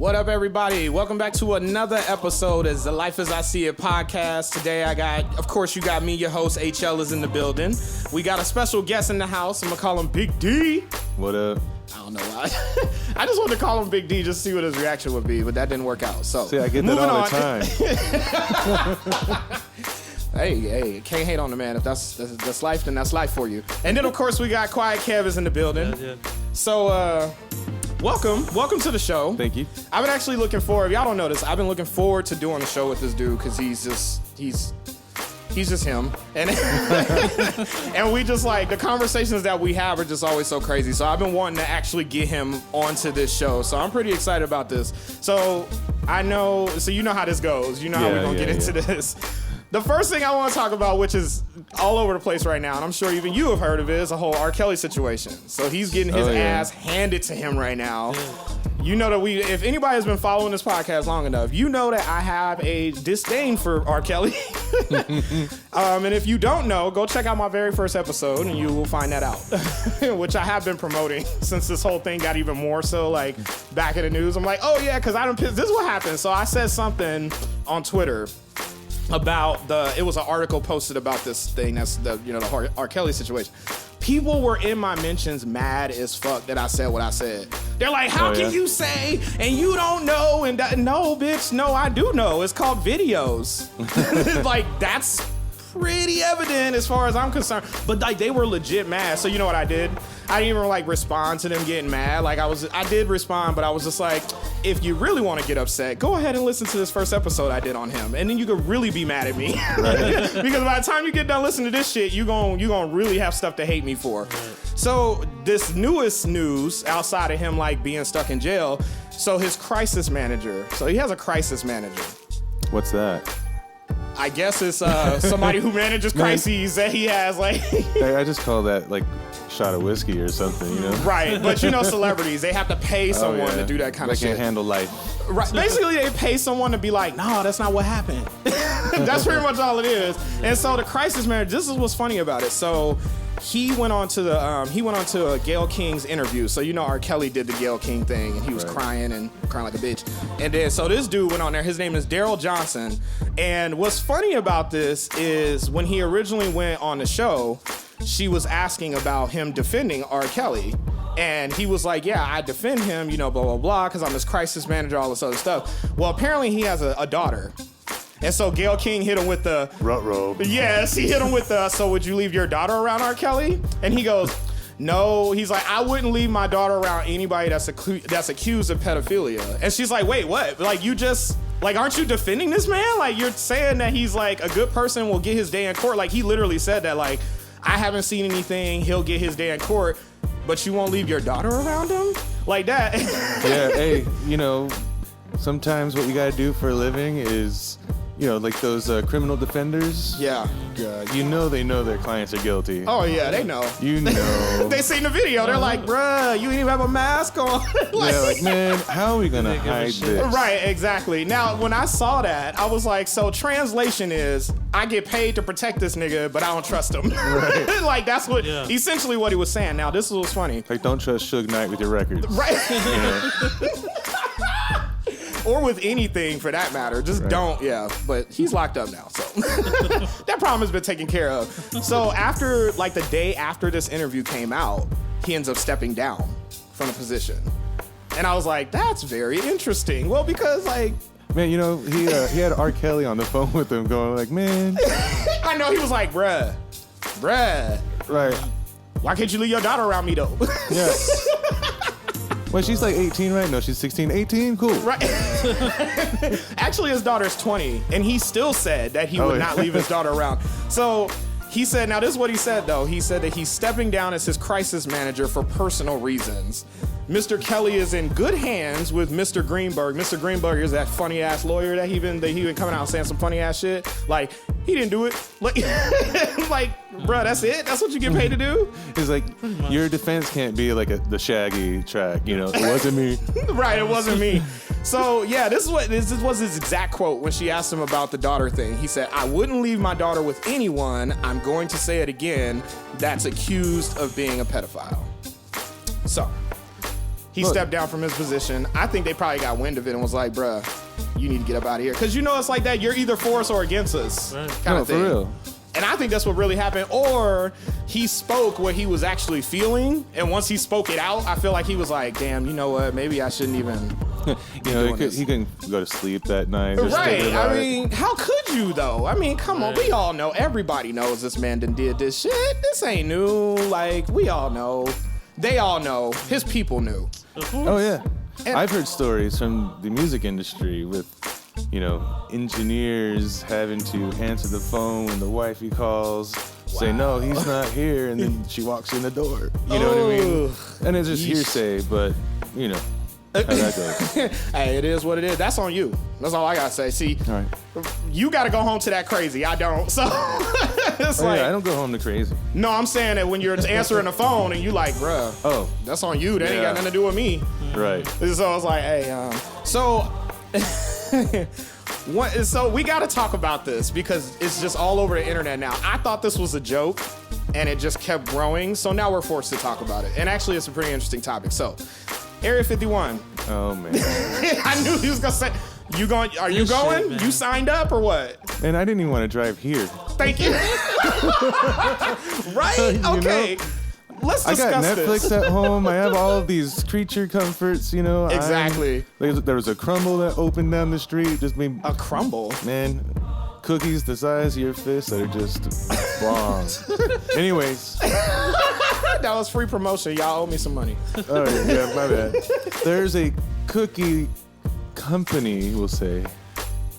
What up, everybody? Welcome back to another episode of the Life as I See It podcast. Today I got, of course, you got me, your host, HL is in the building. We got a special guest in the house. I'm going to call him Big D. What up? I don't know why. I just wanted to call him Big D just to see what his reaction would be, but that didn't work out. So, see, I get that all the time. Hey, can't hate on the man. If that's life, then that's life for you. And then, of course, we got Quiet Kev is in the building. Yeah. So, welcome to the show. Thank you. I've been actually looking forward. If y'all don't know this, I've been looking forward to doing the show with this dude because he's just him. And and we just like the conversations that we have are just always so crazy. So I've been wanting to actually get him onto this show. So I'm pretty excited about this. So you know how this goes. You know how we're gonna get into this. The first thing I want to talk about, which is all over the place right now, and I'm sure even you have heard of it, is the whole R. Kelly situation. So he's getting his ass handed to him right now. You know that if anybody has been following this podcast long enough, you know that I have a disdain for R. Kelly. And if you don't know, go check out my very first episode and you will find that out, which I have been promoting since this whole thing got even more so like back in the news. I'm like, oh yeah, because this is what happened. So I said something on Twitter about it was an article posted about this thing that's the R. Kelly situation. People were in my mentions mad as fuck that I said what I said. They're like, how can you say and you don't know? And no, bitch, no, I do know. It's called videos. Like, that's pretty evident as far as I'm concerned. But like, they were legit mad. So you know what I did? I didn't even like respond to them getting mad. Like I did respond, but I was just like, if you really want to get upset, go ahead and listen to this first episode I did on him, and then you could really be mad at me. Right. Because by the time you get done listening to this shit, you gonna really have stuff to hate me for. Right. So this newest news outside of him like being stuck in jail, so his crisis manager. So he has a crisis manager. What's that? I guess it's somebody who manages crises that he has like. I just call that like shot of whiskey or something, you know? Right, but you know celebrities, they have to pay someone to do that kind of shit. They can't handle life. Right, basically they pay someone to be like, no, that's not what happened. That's pretty much all it is. And so the crisis manager, this is what's funny about it. So he went on to Gayle King's interview. So you know R. Kelly did the Gayle King thing and he was crying like a bitch. And then so this dude went on there, his name is Daryl Johnson. And what's funny about this is when he originally went on the show, she was asking about him defending R. Kelly. And he was like, yeah, I defend him, blah, blah, blah, because I'm his crisis manager, all this other stuff. Well, apparently he has a daughter. And so Gayle King hit him with the... Ruh-roh. Yes, he hit him with the, so would you leave your daughter around R. Kelly? And he goes, no. He's like, I wouldn't leave my daughter around anybody that's accused of pedophilia. And she's like, wait, what? Like, you just... Like, aren't you defending this man? Like, you're saying that he's like a good person, will get his day in court. Like, he literally said that, like, I haven't seen anything, he'll get his day in court, but you won't leave your daughter around him? Like that. Yeah, hey, sometimes what you gotta do for a living is, like those criminal defenders. Yeah. God, they know their clients are guilty. Oh, yeah, they know. You know. They seen the video. They're like, bruh, you didn't even have a mask on. Like, man, how are we going to hide this? Right, exactly. Now, when I saw that, I was like, so translation is, I get paid to protect this nigga, but I don't trust him. Right. Like, that's essentially what he was saying. Now, this was funny. Like, don't trust Suge Knight with your records. Right. Or with anything for that matter. Just don't, But he's locked up now, so that problem has been taken care of. So after, like the day after this interview came out, he ends up stepping down from the position. And I was like, that's very interesting. Well, because like... Man, he had R. Kelly on the phone with him going like, man... I know, he was like, bruh. Right. Why can't you leave your daughter around me, though? Yeah. Well, she's like 18, right? No, she's 16. 18? Cool. Right. Actually, his daughter's 20, and he still said that he would not leave his daughter around. So he said, now this is what he said, though. He said that he's stepping down as his crisis manager for personal reasons. Mr. Kelly is in good hands with Mr. Greenberg. Mr. Greenberg is that funny ass lawyer that he been coming out saying some funny ass shit. Like, he didn't do it. Like, bruh, that's it? That's what you get paid to do? It's like, your defense can't be like the Shaggy track, it wasn't me. Right, it wasn't me. So, yeah, this was his exact quote when she asked him about the daughter thing. He said, I wouldn't leave my daughter with anyone, I'm going to say it again, that's accused of being a pedophile. So, He stepped down from his position. I think they probably got wind of it and was like, bruh, you need to get up out of here. Because it's like that. You're either for us or against us kind of thing. For real. And I think that's what really happened. Or he spoke what he was actually feeling. And once he spoke it out, I feel like he was like, damn, you know what? Maybe I shouldn't even. He couldn't go to sleep that night. Right. I mean, how could you, though? I mean, come on. We all know. Everybody knows this man done did this shit. This ain't new. Like, we all know. They all know. His people knew. Oh, yeah. And I've heard stories from the music industry with, engineers having to answer the phone when the wifey calls, say, no, he's not here, and then she walks in the door. You know what I mean? And it's just hearsay, but, how that goes. Hey, it is what it is. That's on you. That's all I gotta say. See, all right. You gotta go home to that crazy. I don't. So it's like, I don't go home to crazy. No, I'm saying that when you're answering the phone and you like, bruh, that's on you. That ain't got nothing to do with me. Right. So I was like, hey, so so we gotta talk about this because it's just all over the internet now. I thought this was a joke and it just kept growing. So now we're forced to talk about it. And actually, it's a pretty interesting topic. So, Area 51. Oh, man. I knew he was going to say, are you going? You signed up or what? And I didn't even want to drive here. Thank you. Right? Okay. Let's discuss this. I got Netflix at home. I have all of these creature comforts, Exactly. There was a crumble that opened down the street. Just made a crumble? Man, cookies the size of your fist that are just bomb. Anyways. That was free promotion. Y'all owe me some money. Oh, yeah, my bad. There's a cookie company, we'll say.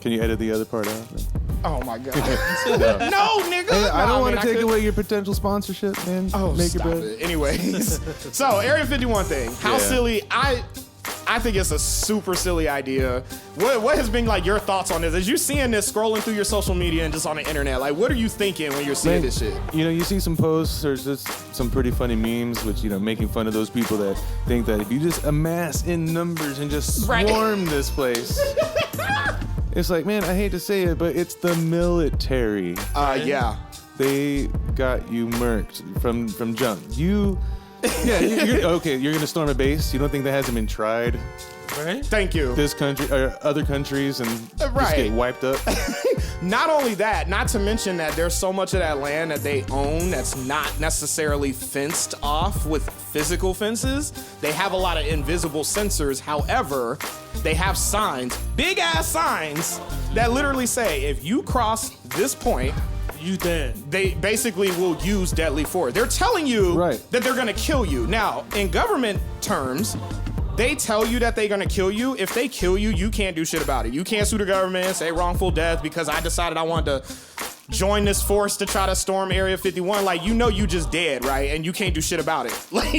Can you edit the other part out? Oh, my God. No, nigga. Hey, I don't want to take away your potential sponsorship, man. Oh, Make stop it. Anyways. So, Area 51 thing. How silly. I think it's a super silly idea. What has been like your thoughts on this? As you seeing this scrolling through your social media and just on the internet, like what are you thinking when you're seeing this shit? You see some posts, there's just some pretty funny memes, which making fun of those people that think that if you just amass in numbers and just swarm this place, it's like, man, I hate to say it, but it's the military. Yeah. They got you murked from jump. You're gonna storm a base. You don't think that hasn't been tried? Right. Thank you. This country or other countries and just get wiped up. Not only that, not to mention that there's so much of that land that they own that's not necessarily fenced off with physical fences. They have a lot of invisible sensors. However, they have signs, big ass signs that literally say if you cross this point, you dead. They basically will use deadly force. They're telling you that they're gonna kill you. Now, in government terms, they tell you that they're gonna kill you. If they kill you, you can't do shit about it. You can't sue the government and say wrongful death because I decided I wanted to join this force to try to storm Area 51. Like, you just dead, right? And you can't do shit about it. Like,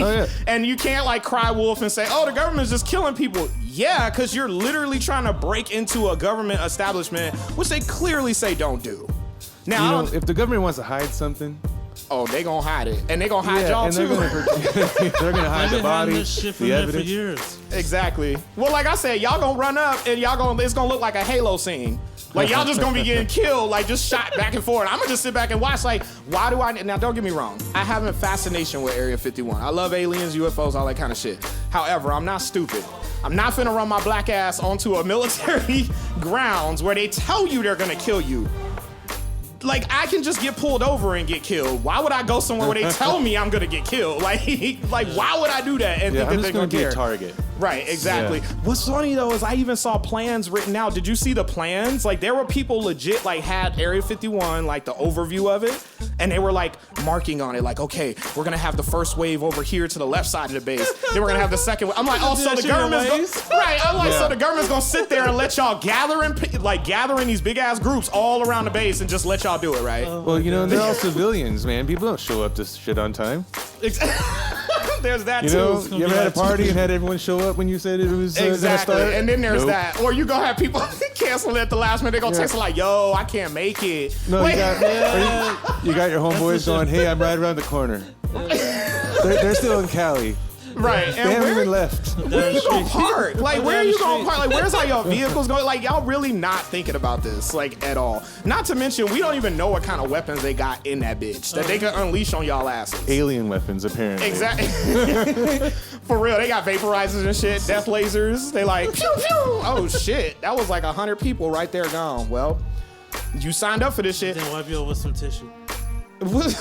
and you can't like cry wolf and say, oh, the government's just killing people. Yeah, because you're literally trying to break into a government establishment, which they clearly say don't do. Now, if the government wants to hide something, they gonna hide it, and they gonna hide y'all too. They're gonna hide the body, this shit from the there evidence. for years. Exactly. Well, like I said, y'all gonna run up, and it's gonna look like a Halo scene. Like y'all just gonna be getting killed, like just shot back and forth. I'm gonna just sit back and watch. Like, why do I? Now, don't get me wrong. I have a fascination with Area 51. I love aliens, UFOs, all that kind of shit. However, I'm not stupid. I'm not finna run my black ass onto a military grounds where they tell you they're gonna kill you. Like, I can just get pulled over and get killed. Why would I go somewhere where they tell me I'm gonna get killed? Like why would I do that and think that they're gonna be care? a target. Right, exactly. Yeah. What's funny though is I even saw plans written out. Did you see the plans? Like, there were people legit like had Area 51, like the overview of it, and they were like marking on it, like, okay, we're gonna have the first wave over here to the left side of the base. Then we're gonna have the second wave. I'm like, oh, so the government's so the government's gonna sit there and let y'all gather in these big ass groups all around the base and just let y'all do it, right? Well, they're all civilians, man. People don't show up to shit on time. There's that too. You ever had a party and had everyone show up when you said it was exactly, start? And then there's that. Or you gonna have people cancel at the last minute. They're gonna text like, "Yo, I can't make it." No, you got your homeboys going, "Hey, I'm right around the corner." They're still in Cali. Right. They And haven't where even left. are you gonna park? Like, where are you gonna park? Like, where's all your vehicles going? Like, y'all really not thinking about this, like, at all. Not to mention, we don't even know what kind of weapons they got in that bitch that they can unleash on y'all asses. Alien weapons, apparently. Exactly. For real, they got vaporizers and shit, death lasers. They like, pew, pew. Oh, shit. That was like 100 people right there gone. Well, you signed up for this shit. Then wipe you over with some tissue. What?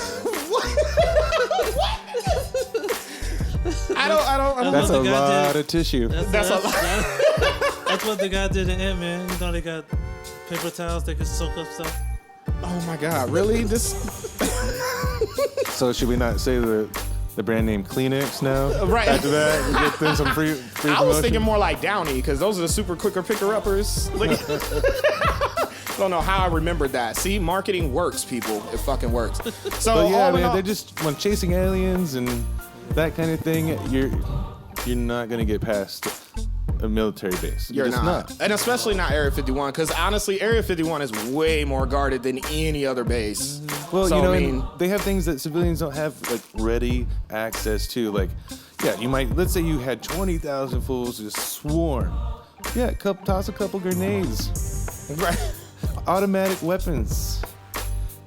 I don't. That's a what the guy lot did. of tissue. That's a lot. That's what the guy did in Ant-Man. You know, they got paper towels that can soak up stuff. Oh my God! Really? This? So should we not say the brand name Kleenex now? Right. After that, we get them some free I promotion? was thinking more like Downy because those are the super quicker picker-uppers. Look at- don't know how I remembered that. See, marketing works, people. It fucking works. So But yeah, all in man, all- they're just when chasing aliens and that kind of thing. You're not gonna get past a military base. You're just not. And especially not Area 51, because honestly, Area 51 is way more guarded than any other base. Well, So, you know, I and mean- they have things that civilians don't have like ready access to. Like, yeah, you might. Let's say you had 20,000 fools just swarm. Yeah, toss a couple grenades. Right. Automatic weapons.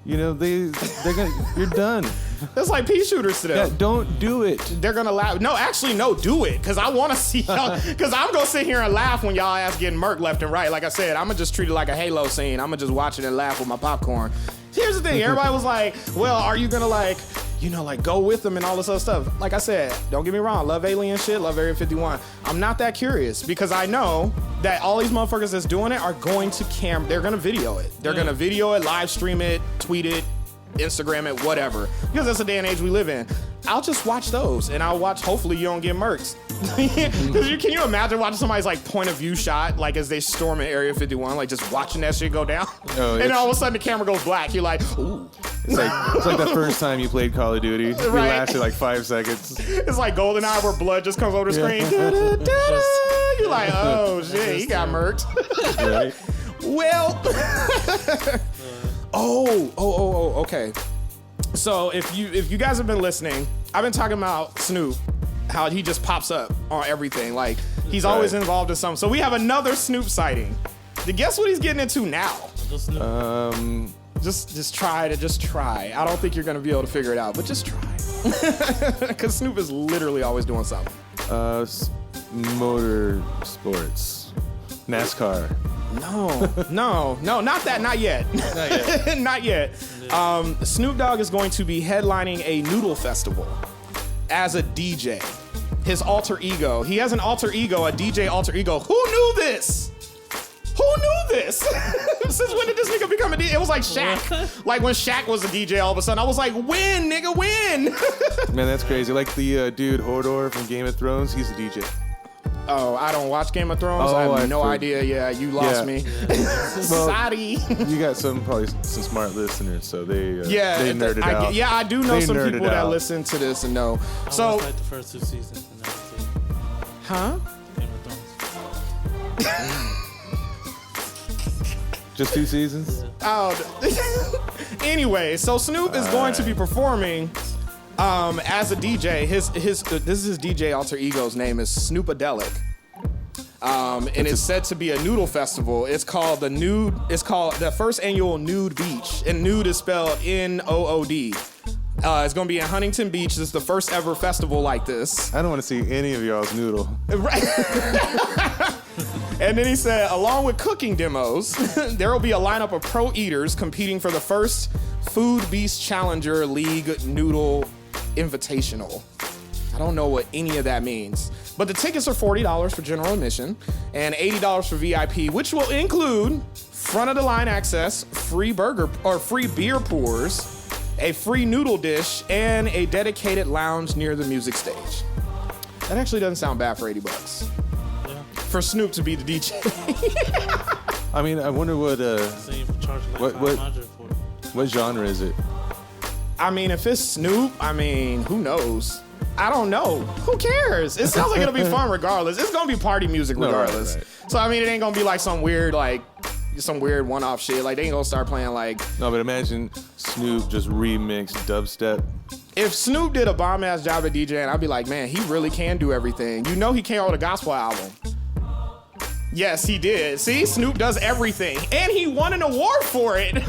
You know, they're gonna. You're done. It's like pea shooters to them. Yeah, don't do it. They're gonna laugh. No, actually, no, do it. Cause I wanna see y'all. Cause I'm gonna sit here and laugh when y'all ass getting murked left and right. Like I said, I'm gonna just treat it like a Halo scene. I'm gonna just watch it and laugh with my popcorn. Here's the thing, everybody was like, well, are you gonna like, you know, like go with them and all this other stuff? Like I said, don't get me wrong, love alien shit, love Area 51. I'm not that curious because I know that all these motherfuckers that's doing it are going to they're gonna video it. They're gonna video it, live stream it, tweet it, Instagram it, whatever. Because that's the day and age we live in. I'll just watch those and I'll watch, hopefully you don't get murked. Because can you imagine watching somebody's like point of view shot, like as they storm in Area 51, like just watching that shit go down? Oh, and then all of a sudden the camera goes black. You're like, ooh. It's like the first time you played Call of Duty. It Right. lasted like 5 seconds. It's like GoldenEye where blood just comes over the screen. Yeah. Da-da-da-da. You're like, oh shit, he got murked. Right? Well, okay. So if you guys have been listening, I've been talking about Snoop, how he just pops up on everything. Like he's always Right. involved in something. So we have another Snoop sighting. Guess what he's getting into now? Just Snoop. Just try. I don't think you're gonna be able to figure it out, but just try. Because Snoop is literally always doing something. Motor sports, NASCAR. No, not that, not yet. Not yet. Snoop Dogg is going to be headlining a noodle festival as a DJ. His alter ego. He has an alter ego, a DJ alter ego. Who knew this? Who knew this? Since when did this nigga become a DJ? It was like Shaq. Like when Shaq was a DJ all of a sudden. I was like, win, nigga, win. Man, that's crazy. Like the dude Hodor from Game of Thrones, he's a DJ. Oh, I don't watch Game of Thrones. I have no idea. Yeah, you lost me. Sorry. You got probably some smart listeners, so they nerded I out. I do know They some nerded people that out. listen to this and know. I So, watched like the first 2 seasons and that was it. huh? Game of Thrones. Just 2 seasons. Oh, anyway, so Snoop is going to be performing as a DJ. This is his DJ alter ego's name is Snoopadelic. And it's said to be a noodle festival. It's called the first annual Nude Beach, and nude is spelled N-O-O-D. It's gonna be in Huntington Beach. This is the first ever festival like this. I don't want to see any of y'all's noodle. Right. And then he said, along with cooking demos, there will be a lineup of pro eaters competing for the first Food Beast Challenger League Noodle Invitational. I don't know what any of that means. But the tickets are $40 for general admission and $80 for VIP, which will include front of the line access, free beer pours, a free noodle dish, and a dedicated lounge near the music stage. That actually doesn't sound bad for $80. Yeah. For Snoop to be the DJ. I mean, I wonder what So you charge like What- 500 for it. what genre is it? I mean, if it's Snoop, I mean, who knows? I don't know. Who cares? It sounds like it'll be fun regardless. It's gonna be party music No, right, regardless. right. So I mean, it ain't gonna be like some weird like, some weird one-off shit. Like, they ain't gonna start playing like... No, but imagine Snoop just remixed dubstep. If Snoop did a bomb-ass job at DJing, I'd be like, man, he really can do everything. You know he came out with a gospel album. Yes, he did. See, Snoop does everything. And he won an award for it.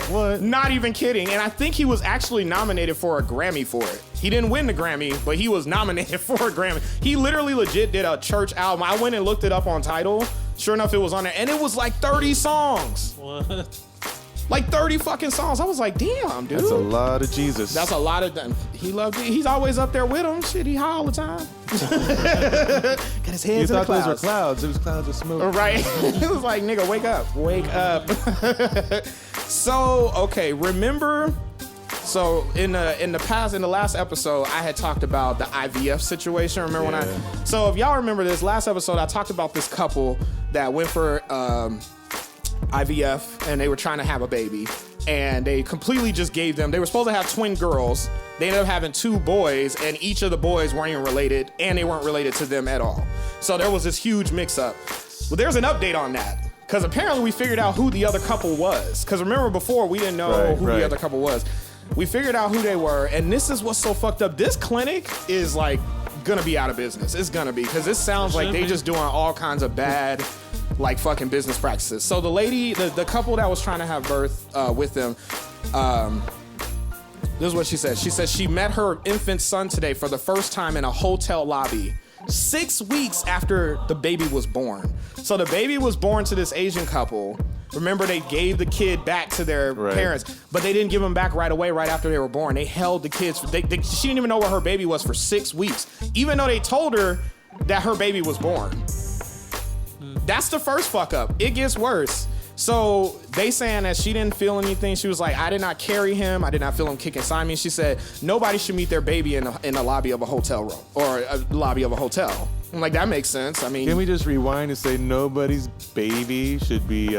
What? Not even kidding. And I think he was actually nominated for a Grammy for it. He didn't win the Grammy, but he was nominated for a Grammy. He literally legit did a church album. I went and looked it up on Tidal. Sure enough, it was on there. And it was like 30 songs. What? Like 30 fucking songs. I was like, damn, dude. That's a lot of Jesus. That's a lot of... He loved it. He's always up there with him. Shit, he high all the time. Got his hands in the thought those were clouds. clouds. It was clouds of smoke. Right. It was like, nigga, wake up. Wake up. So, okay, remember... So in the last episode, I had talked about the IVF situation. Remember when So if y'all remember this last episode, I talked about this couple that went for IVF and they were trying to have a baby, and they completely just gave them. They were supposed to have twin girls. They ended up having 2 boys, and each of the boys weren't even related, and they weren't related to them at all. So there was this huge mix-up. Well, there's an update on that. Because apparently we figured out who the other couple was. Because remember before, we didn't know who the other couple was. We figured out who they were, and this is what's so fucked up. This clinic is like gonna be out of business. It's gonna be, because this sounds like they just doing all kinds of bad, like fucking business practices. So the lady, the couple that was trying to have birth with them, this is what she said. She said she met her infant son today for the first time in a hotel lobby, 6 weeks after the baby was born. So the baby was born to this Asian couple. Remember, they gave the kid back to their parents, but they didn't give him back right away, right after they were born. They held the kids. She didn't even know where her baby was for 6 weeks, even though they told her that her baby was born. That's the first fuck up. It gets worse. So they saying that she didn't feel anything. She was like, I did not carry him. I did not feel him kick inside me. She said, nobody should meet their baby in the lobby of a hotel room or a lobby of a hotel. I'm like, that makes sense. I mean, can we just rewind and say nobody's baby should be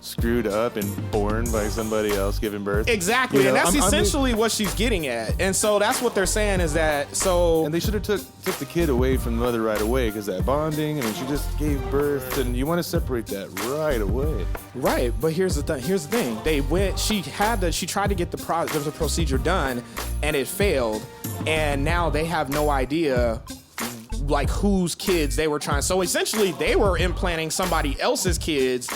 screwed up and born by somebody else giving birth? Exactly. You know, and that's essentially what she's getting at. And so that's what they're saying is that, so... And they should have took the kid away from the mother right away, because that bonding, I mean, she just gave birth, and you want to separate that right away. Right, but here's the thing. They went, she tried to get the procedure done, and it failed, and now they have no idea like whose kids they were trying. So essentially they were implanting somebody else's kids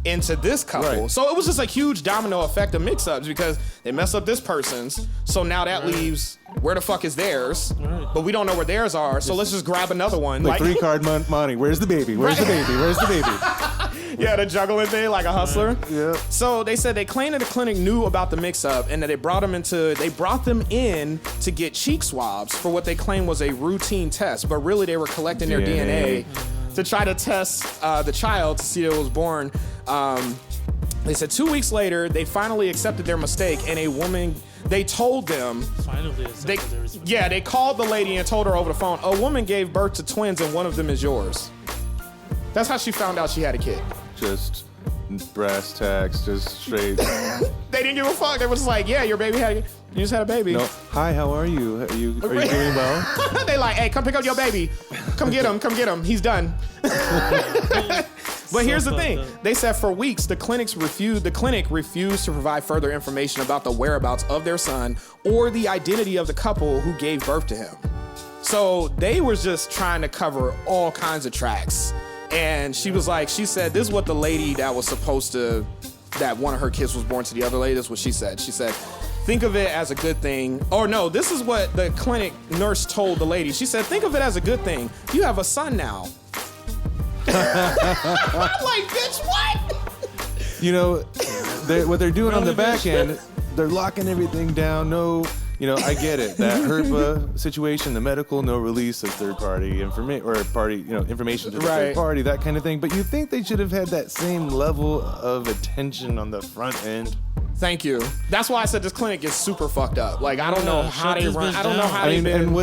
into this couple. Right. So it was just a huge domino effect of mix-ups, because they mess up this person's. So now that leaves, where the fuck is theirs? Right. But we don't know where theirs are. So let's just grab another one. Like 3-card money. Where's the baby? Where's the baby? Where's the baby? Yeah, the juggling thing, like a hustler. Yeah. So they said they claimed that the clinic knew about the mix-up, and that they brought them in to get cheek swabs for what they claimed was a routine test, but really they were collecting their DNA to try to test the child to see if it was born. They said 2 weeks later, they finally accepted their mistake, and a woman, they told them, they called the lady and told her over the phone, a woman gave birth to twins and one of them is yours. That's how she found out she had a kid. Just brass tacks, just straight. They didn't give a fuck. They were just like, yeah, you just had a baby. No. Hi, how are you? Are you doing well? They like, hey, come pick up your baby. Come get him. He's done. But here's the thing. They said for weeks, the clinic refused to provide further information about the whereabouts of their son or the identity of the couple who gave birth to him. So they were just trying to cover all kinds of tracks. And she said, this is what the lady that was supposed to, that one of her kids was born to the other lady, this is what she said. She said, think of it as a good thing. Or no, this is what the clinic nurse told the lady. She said, think of it as a good thing. You have a son now. I'm like, bitch, what? You know, what they're doing on the back end, they're locking everything down. No, you know, I get it. That HERPA situation, the medical, no release of third-party information information to the third party, that kind of thing. But you think they should have had that same level of attention on the front end? Thank you. That's why I said this clinic is super fucked up. Like, I don't know how they run. I don't know how they did. And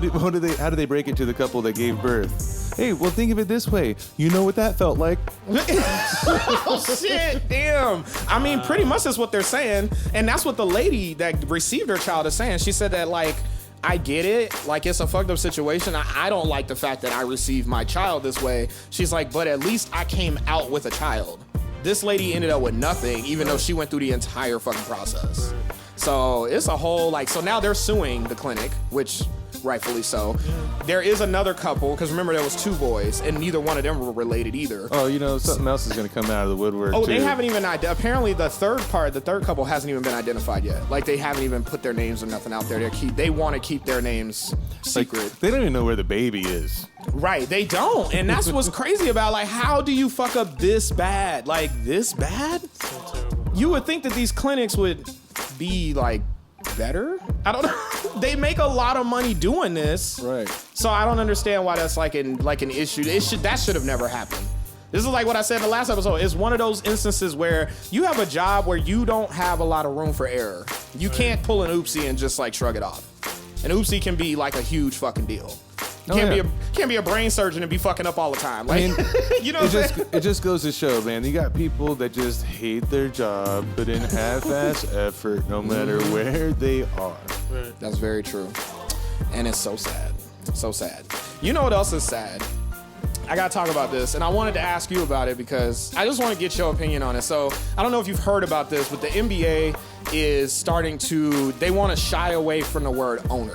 how do they break it to the couple that gave birth? Hey, well, think of it this way. You know what that felt like? Oh, shit. Damn. I mean, pretty much that's what they're saying. And that's what the lady that received her child is saying. She said that, like, I get it. Like, it's a fucked up situation. I don't like the fact that I received my child this way. She's like, but at least I came out with a child. This lady ended up with nothing, even though she went through the entire fucking process. So it's a whole so now they're suing the clinic, which rightfully so. There is another couple, because remember there was 2 boys, and neither one of them were related either. Oh, something else is going to come out of the woodwork, Oh, too. they haven't even apparently the third couple hasn't even been identified yet. Like, they haven't even put their names or nothing out there. They want to keep their names secret. Like, they don't even know where the baby is. Right, they don't. And that's what's crazy about, like, how do you fuck up this bad? Like, this bad? So terrible. You would think that these clinics would be, like, better? I don't know. They make a lot of money doing this. Right. So I don't understand why that's like an issue. That should have never happened. This is like what I said in the last episode. It's one of those instances where you have a job where you don't have a lot of room for error. You can't pull an oopsie and just like shrug it off. An oopsie can be like a huge fucking deal. Can't be a brain surgeon and be fucking up all the time. Like, you know what I'm saying? It just goes to show, man. You got people that just hate their job, but in half-ass effort, no matter where they are. Right. That's very true. And it's so sad. So sad. You know what else is sad? I gotta talk about this, and I wanted to ask you about it because I just want to get your opinion on it. So I don't know if you've heard about this, but the NBA is they want to shy away from the word owner.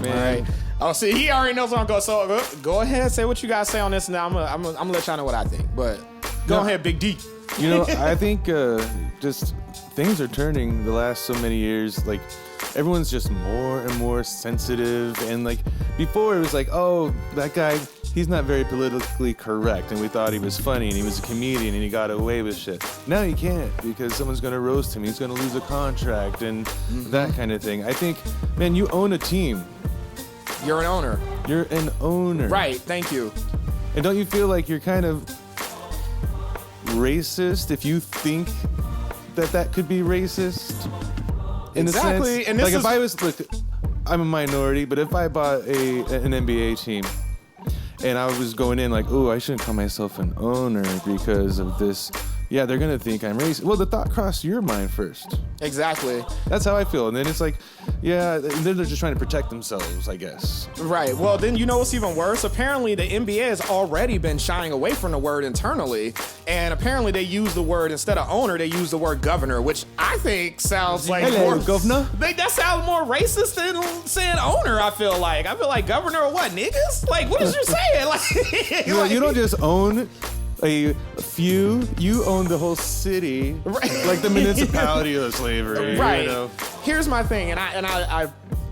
Man. All right. Oh, see, he already knows where I'm going. So go ahead, say what you guys say on this. Now I'm gonna let y'all know what I think. But go ahead, Big D. I think just things are turning the last so many years. Like, everyone's just more and more sensitive. And like before, it was like, oh, that guy, he's not very politically correct, and we thought he was funny and he was a comedian and he got away with shit. Now he can't because someone's gonna roast him. He's gonna lose a contract and that kind of thing. I think, man, you own a team. You're an owner. You're an owner. Right, thank you. And don't you feel like you're kind of racist if you think that could be racist? In Exactly, a sense? and this like is- if I was, look, I'm a minority, but if I bought an NBA team and I was going in like, oh, I shouldn't call myself an owner because of this. Yeah, they're going to think I'm racist. Well, the thought crossed your mind first. Exactly. That's how I feel. And then it's like, yeah, then they're just trying to protect themselves, I guess. Right. Well, then you know what's even worse? Apparently, the NBA has already been shying away from the word internally. And apparently, they use the word, instead of owner, they use the word governor, which I think sounds like Hello, more... governor. That sounds more racist than saying owner, I feel like. I feel like governor or what, niggas? Like, what is you saying? Like, You don't just own a few, you own the whole city, Right. like the municipality of slavery. Right. You know? Here's my thing, and I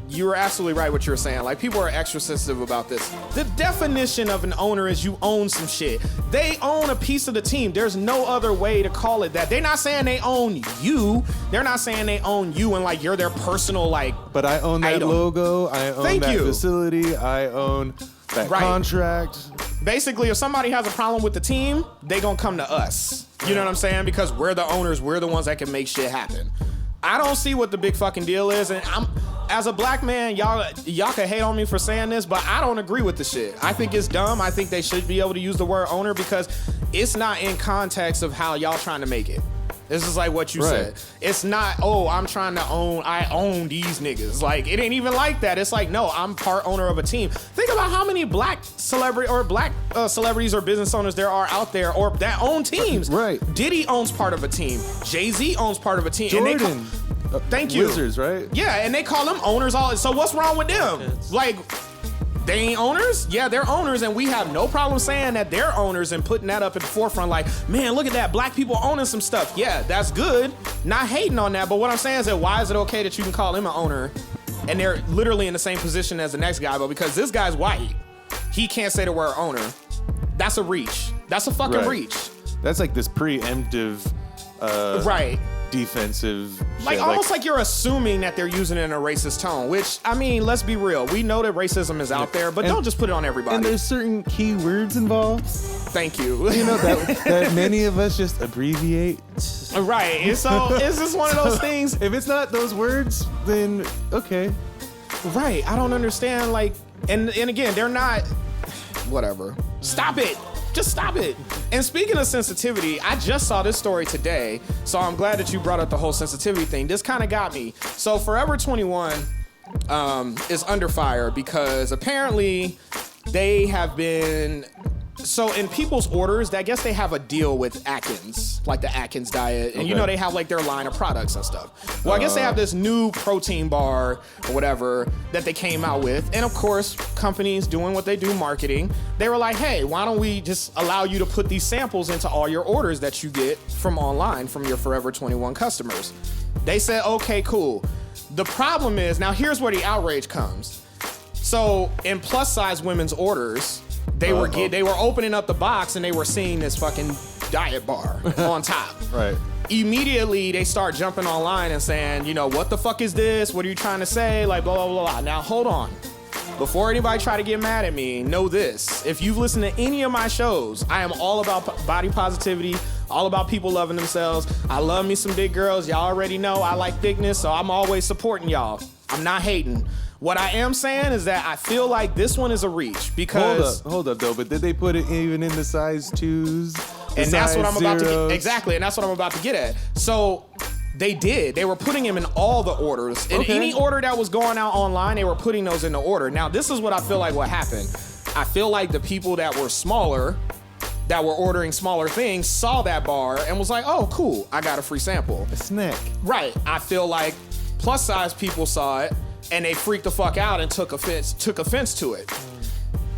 you were absolutely right what you were saying. Like, people are extra sensitive about this. The definition of an owner is you own some shit. They own a piece of the team. There's no other way to call it that. They're not saying they own you. They're not saying they own you and like you're their personal like. But I own that item. logo. I own Thank that you. facility. I own that Right. contract. Basically, if somebody has a problem with the team, they gonna come to us. You know what I'm saying? Because we're the owners. We're the ones that can make shit happen. I don't see what the big fucking deal is, and as a black man, y'all can hate on me for saying this, but I don't agree with the shit. I think it's dumb. I think they should be able to use the word owner because it's not in context of how y'all trying to make it. This is like what you Right. said. It's not, oh, I own these niggas. Like, it ain't even like that. It's like, no, I'm part owner of a team. Think about how many black celebrities or business owners there are out there or that own teams. Right. Diddy owns part of a team. Jay-Z owns part of a team. And Jordan. thank you. Wizards, right? Yeah, and they call them owners all. So what's wrong with them? Yes. Like, they ain't owners? Yeah, they're owners, and we have no problem saying that they're owners and putting that up at the forefront. Like, man, look at that, black people owning some stuff. Yeah, that's good. Not hating on that, but what I'm saying is that why is it okay that you can call him an owner and they're literally in the same position as the next guy, but because this guy's white, he can't say the word owner. That's a reach. That's a fucking Right. reach. That's like this preemptive, Right. defensive. Like, shit. almost like you're assuming that they're using it in a racist tone, which, I mean, let's be real. We know that racism is out there, but And- don't just put it on everybody. And there's certain key words involved, Thank you. you know, that many of us just abbreviate. Right. And so it's just one of those things. If it's not those words, then okay. Right. I don't understand. Like, and again, they're not. Whatever. Stop it. Just stop it. And speaking of sensitivity, I just saw this story today, so I'm glad that you brought up the whole sensitivity thing. This kind of got me. So Forever 21 is under fire because apparently they have been So in people's orders, I guess they have a deal with Atkins, like the Atkins diet. And you know they have like their line of products and stuff. Well, I guess they have this new protein bar or whatever that they came out with. And of course, companies doing what they do, marketing, they were like, hey, why don't we just allow you to put these samples into all your orders that you get from online from your Forever 21 customers? They said, okay, cool. The problem is, now here's where the outrage comes. So in plus size women's orders, they were opening up the box and they were seeing this fucking diet bar on top. Right. Immediately they start jumping online and saying, you know, what the fuck is this? What are you trying to say? Like blah, blah, blah, blah. Now hold on. Before anybody try to get mad at me, know this. If you've listened to any of my shows, I am all about body positivity, all about people loving themselves. I love me some big girls. Y'all already know I like thickness, so I'm always supporting y'all. I'm not hating. What I am saying is that I feel like this one is a reach because... Hold up, though. But did they put it even in the size 2s? And that's what I'm about to get... Exactly, and that's what I'm about to get at. So... They did. They were putting him in all the orders. In any order that was going out online, they were putting those in the order. Now, this is what I feel like what happened. I feel like the people that were smaller, that were ordering smaller things, saw that bar and was like, oh, cool, I got a free sample. A snack. Right. I feel like plus size people saw it and they freaked the fuck out and took offense to it.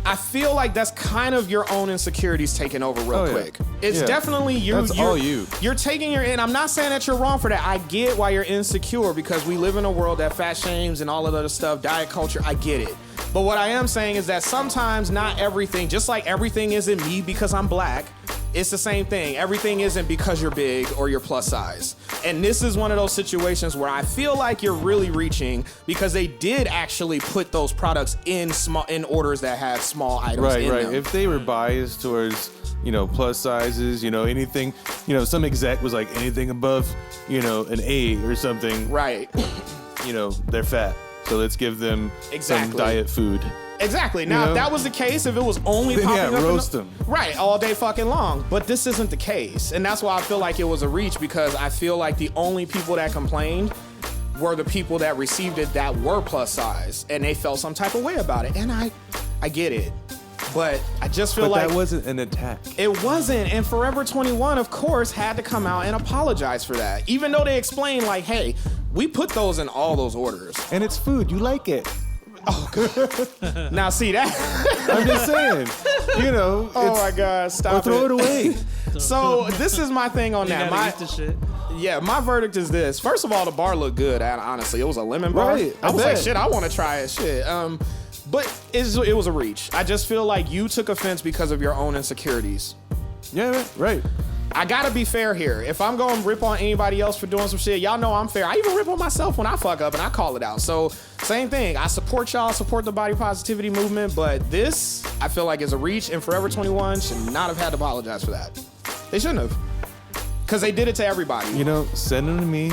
I feel like that's kind of your own insecurities taking over real quick. It's definitely you. That's all you. You're taking and I'm not saying that you're wrong for that. I get why you're insecure because we live in a world that fat shames and all of that other stuff, diet culture, I get it. But what I am saying is that sometimes not everything, just like everything isn't me because I'm black, it's the same thing. Everything isn't because you're big or you're plus size. And this is one of those situations where I feel like you're really reaching because they did actually put those products in orders that had small items in them. If they were biased towards, you know, plus sizes, you know, anything, you know, some exec was like anything above, you know, an A or something. Right. You know, they're fat. So let's give them some diet food. Exactly. Now, if that was the case, if it was only popping up, roast them. Right, all day fucking long. But this isn't the case, and that's why I feel like it was a reach because I feel like the only people that complained were the people that received it that were plus size, and they felt some type of way about it. And I get it, but I just feel like that wasn't an attack. It wasn't, and Forever 21, of course, had to come out and apologize for that, even though they explained like, hey, we put those in all those orders, and it's food. You like it. Oh, God. Now, see that? I'm just saying, you know. Oh, my God. Stop or throw it away. So, this is my thing on that. My verdict is this. First of all, the bar looked good, honestly. It was a lemon bar. Right, I was like, shit, I want to try it. Shit. But it was a reach. I just feel like you took offense because of your own insecurities. Yeah, right. I gotta be fair here. If I'm going to rip on anybody else for doing some shit, y'all know I'm fair. I even rip on myself when I fuck up and I call it out. So, same thing. I support y'all, support the body positivity movement, but this, I feel like is a reach, and Forever 21 should not have had to apologize for that. They shouldn't have. Because they did it to everybody. You know, send them to me.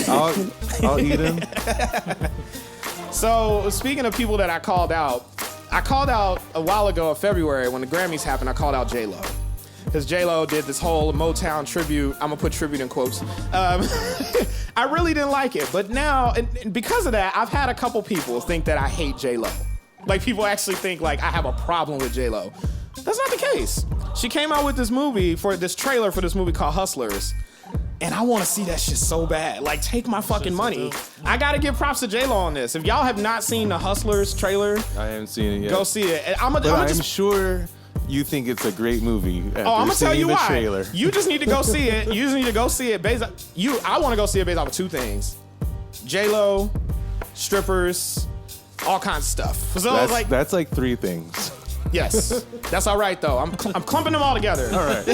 I'll eat them. So, speaking of people that I called out a while ago in February when the Grammys happened, I called out J.Lo. Because J.Lo did this whole Motown tribute. I'm going to put tribute in quotes. I really didn't like it. But now, and because of that, I've had a couple people think that I hate J.Lo. Like, people actually think, like, I have a problem with J.Lo. That's not the case. She came out with this trailer for this movie called Hustlers. And I want to see that shit so bad. Like, take my fucking money. I got to give props to J.Lo on this. If y'all have not seen the Hustlers trailer, I haven't seen it yet. Go see it. I'm sure you think it's a great movie. I'm gonna tell you why. Trailer. You just need to go see it. You just need to go see it based on I want to go see it based off of two things: J.Lo, strippers, all kinds of stuff. So that's like three things. Yes, that's all right though. I'm clumping them all together. All right.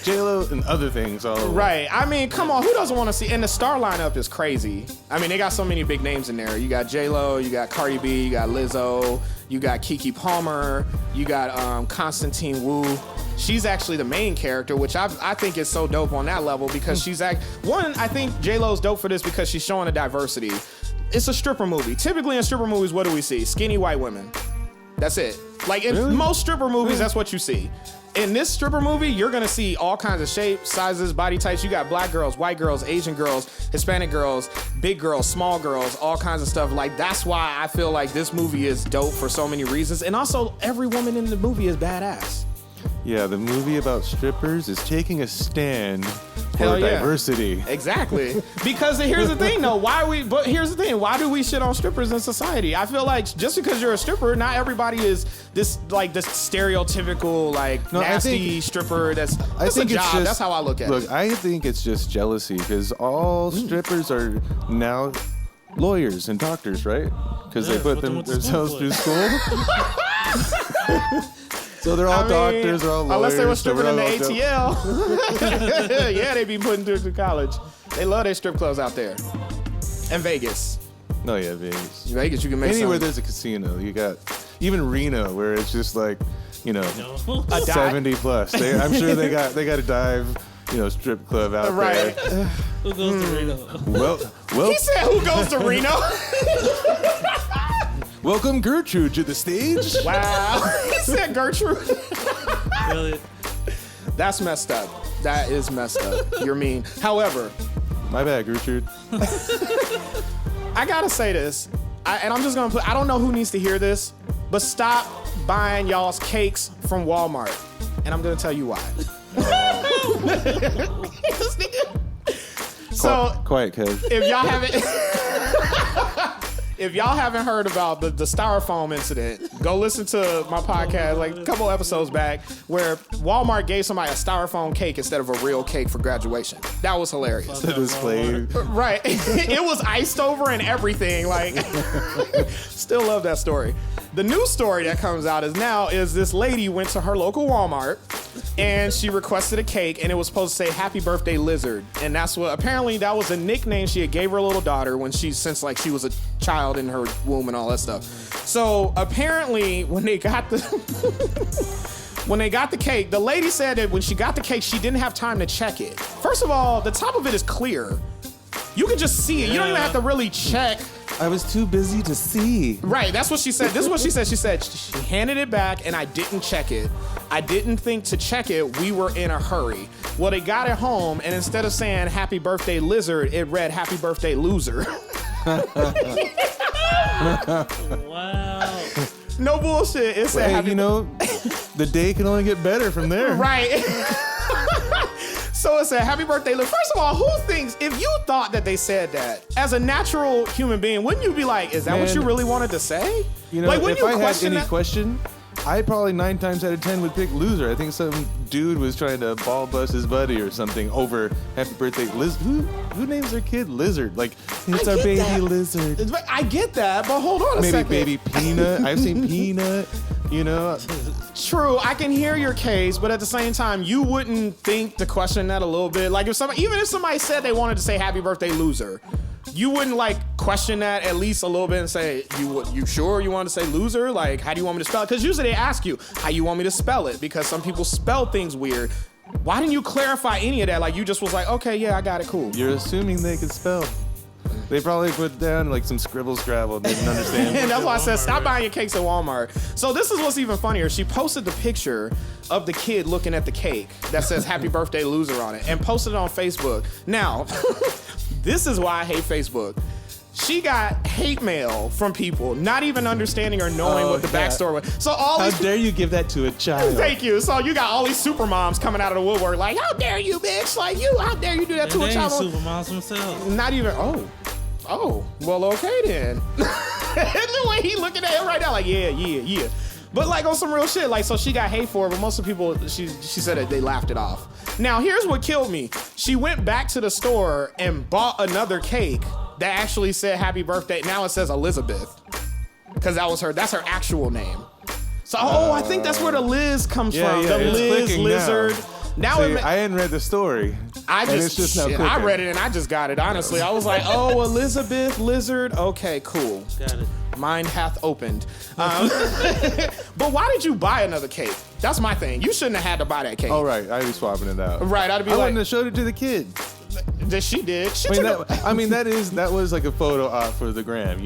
J.Lo and other things all over. Right. I mean, come on. Who doesn't want to see? And the star lineup is crazy. I mean, they got so many big names in there. You got J.Lo, you got Cardi B, you got Lizzo, you got Keke Palmer, you got Constantine Wu. She's actually the main character, which I think is so dope on that level because I think J.Lo's dope for this because she's showing a diversity. It's a stripper movie. Typically in stripper movies, what do we see? Skinny white women. That's it. Like in most stripper movies, that's what you see. in this stripper movie, you're gonna see all kinds of shapes, sizes, body types. You got black girls, white girls, Asian girls, Hispanic girls, big girls, small girls, all kinds of stuff. Like, that's why I feel like this movie is dope for so many reasons. And also, every woman in the movie is badass. Yeah, the movie about strippers is taking a stand for Hell yeah. diversity. Exactly. Because here's the thing, though. Here's the thing. Why do we shit on strippers in society? I feel like just because you're a stripper, not everybody is this stereotypical, nasty stripper. That's a job. That's how I look at it. Look, I think it's just jealousy because all strippers are now lawyers and doctors, right? Because they put themselves through school. So they're all doctors, they're all lawyers. Unless they were stripping in the ATL. Yeah, they be putting through college. They love their strip clubs out there. And Vegas. No, yeah, Vegas. Vegas, you can make anywhere there's a casino. You got even Reno, where it's just like, a 70 plus. I'm sure they got a dive, strip club out right. there. Who goes to Reno? Well, he said, "Who goes to Reno?" Welcome Gertrude to the stage. Wow. He said Gertrude. Really? That's messed up. That is messed up. You're mean. However, my bad, Gertrude. I gotta say this, and I'm just gonna I don't know who needs to hear this, but stop buying y'all's cakes from Walmart. And I'm gonna tell you why. So, quiet, Kev. If y'all haven't heard about the styrofoam incident, go listen to my podcast like a couple episodes back where Walmart gave somebody a styrofoam cake instead of a real cake for graduation. That was hilarious. To display. Right. It was iced over and everything. Like, still love that story. The new story that comes out is this lady went to her local Walmart and she requested a cake and it was supposed to say "Happy Birthday Lizard." And apparently that was a nickname she had gave her little daughter since she was a child in her womb and all that stuff. So apparently when they got the cake, the lady said that when she got the cake, she didn't have time to check it. First of all, the top of it is clear. You can just see it. You don't even have to really check. I was too busy to see. Right, that's what she said. This is what she said. She said she handed it back and I didn't check it. I didn't think to check it. We were in a hurry. Well, they got it home and instead of saying "Happy Birthday Lizard," it read "Happy Birthday Loser." Wow. No bullshit. It said the day can only get better from there. Right. So it said "Happy Birthday Loser." First of all, who thinks, if you thought that they said that, as a natural human being, wouldn't you be like, is that what you really wanted to say? If I had any question, I probably 9 times out of 10 would pick loser. I think some dude was trying to ball bust his buddy or something over "Happy Birthday Lizard." Who names their kid Lizard? Like, it's our baby Lizard. I get that, but hold on a second. Maybe baby Peanut. I've seen Peanut. True, I can hear your case, but at the same time, you wouldn't think to question that a little bit. Like even if somebody said they wanted to say "Happy Birthday Loser," you wouldn't question that at least a little bit and say, you sure you want to say loser? Like, how do you want me to spell it? Because usually they ask you, how you want me to spell it? Because some people spell things weird. Why didn't you clarify any of that? Like, you just was like, okay, yeah, I got it, cool. You're assuming they could spell. They probably put down some scribble scrabble. Didn't understand. And that's why I said stop buying your cakes at Walmart. So this is what's even funnier. She posted the picture of the kid looking at the cake that says "Happy Birthday Loser" on it and posted it on Facebook. Now, this is why I hate Facebook. She got hate mail from people not even understanding or knowing what the backstory was. So how dare you give that to a child? Thank you. So you got all these super moms coming out of the woodwork like, how dare you, bitch? Like, how dare you do that to a child? Super moms themselves. Not even. Oh, well, okay then. The way he looking at it right now, like, yeah. But on some real shit, so she got hate for it, but most of the people, she said that they laughed it off. Now, here's what killed me. She went back to the store and bought another cake that actually said "Happy Birthday." Now it says Elizabeth, because that's her actual name. So, I think that's where the Liz comes from. The Liz Lizard. Now See, I hadn't read the story. It's just now clicking. I read it and I just got it. Honestly, I was like, "Oh, Elizabeth Lizard. Okay, cool. Got it. Mind hath opened." But why did you buy another cake? That's my thing. You shouldn't have had to buy that cake. Oh, right. I'd be swapping it out. Right. I wouldn't have showed it to the kid. That she did. That was like a photo op for the gram,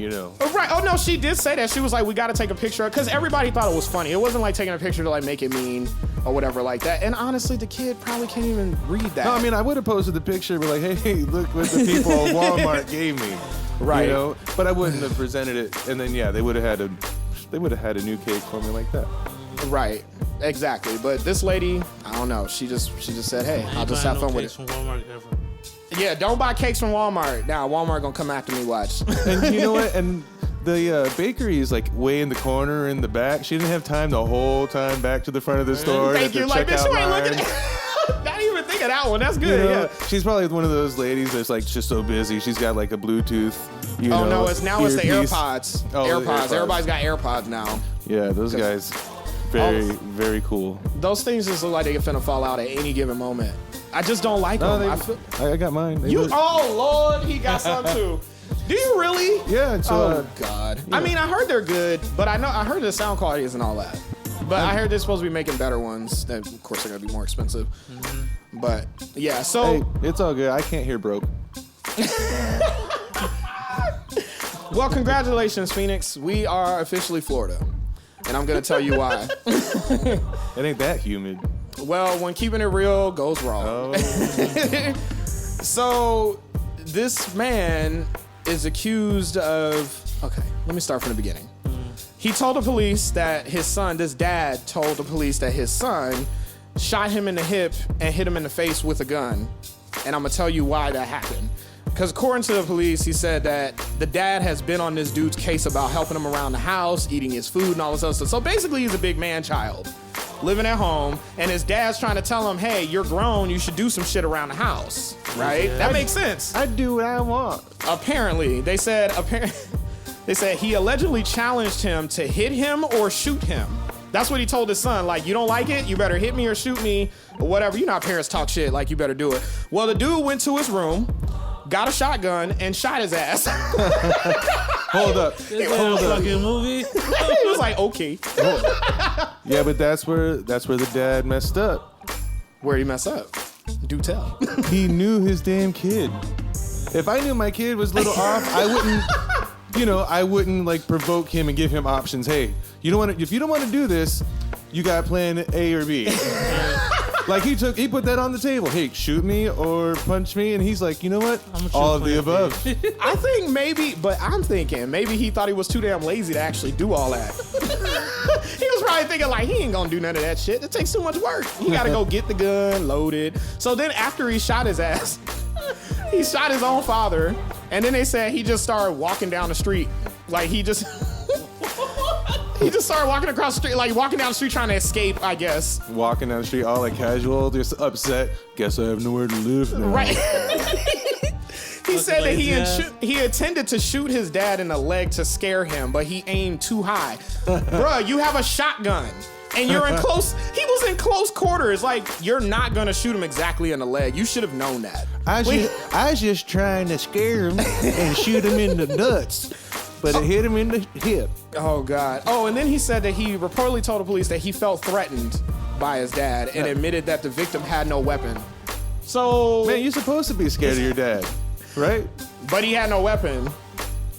Right. Oh no, she did say that. She was like, we got to take a picture, because everybody thought it was funny. It wasn't like taking a picture to make it mean or whatever like that. And honestly, the kid probably can't even read that. No, I mean, I would have posted the picture, but like, hey, look what the people at Walmart gave me. Right. You know, but I wouldn't have presented it, and then they would have had a new cake for me like that. Right. Exactly. But this lady, I don't know. She just said, hey, I'll just have fun with it. From Walmart ever. Yeah, don't buy cakes from Walmart. Now, Walmart gonna come after me, watch. And you know what? And the bakery is like way in the corner in the back. She didn't have time the whole time back to the front of the store. Thank you. Like, bitch, you ain't looking at Not even think of that one. That's good, yeah. She's probably one of those ladies that's like just so busy. She's got like a Bluetooth, it's the earpiece. AirPods. Oh, AirPods. Everybody's got AirPods now. Yeah, those guys, very cool. Those things just look like they finna fall out at any given moment. I just don't like them. I got mine. Oh, Lord, he got some too. Do you really? Yeah. So, God. Yeah. I mean, I heard they're good, but I heard the sound quality isn't all that. But I heard they're supposed to be making better ones. That, of course, they're gonna be more expensive. Mm-hmm. But yeah, so hey, it's all good. I can't hear broke. Well, congratulations, Phoenix. We are officially Florida, and I'm gonna tell you why. It ain't that humid. Well, when keeping it real goes wrong. Oh. So this man is accused of. Okay, let me start from the beginning. He told the police that this dad told the police that his son shot him in the hip and hit him in the face with a gun. And I'm gonna tell you why that happened. Because according to the police, he said that the dad has been on this dude's case about helping him around the house, eating his food and all this other stuff. So basically, he's a big man child living at home, and his dad's trying to tell him, hey, you're grown, you should do some shit around the house, right? Yeah. That makes sense. I do what I want. Apparently, they said he allegedly challenged him to hit him or shoot him. That's what he told his son. Like, you don't like it? You better hit me or shoot me or whatever. You know how parents talk shit. Like, you better do it. Well, the dude went to his room, got a shotgun, and shot his ass. Hold up. Is that a fucking movie? He was like, okay. Yeah, but that's where the dad messed up. Where'd he mess up? Do tell. He knew his damn kid. If I knew my kid was a little off, I wouldn't like provoke him and give him options. Hey, if you don't want to do this, you got plan A or B. Like he put that on the table. Hey, shoot me or punch me, and he's like, you know what? All of the above. I think I'm thinking maybe he thought he was too damn lazy to actually do all that. He was probably thinking like, he ain't gonna do none of that shit. It takes too much work. He gotta go get the gun, load it. So then after he shot his ass, he shot his own father, and then they said he just started walking down the street. Like he just started walking across the street, like walking down the street trying to escape, I guess. Walking down the street all like casual, just upset. Guess I have nowhere to live now. Right. He said that he intended to shoot his dad in the leg to scare him, but he aimed too high. Bruh, you have a shotgun. And you're in close. He was in close quarters. Like, you're not gonna shoot him exactly in the leg. You should have known that. I was just trying to scare him and shoot him in the nuts, but it hit him in the hip. Oh God. Oh, and then he said that he reportedly told the police that he felt threatened by his dad and admitted that the victim had no weapon. So, man, you're supposed to be scared of your dad, right? But he had no weapon.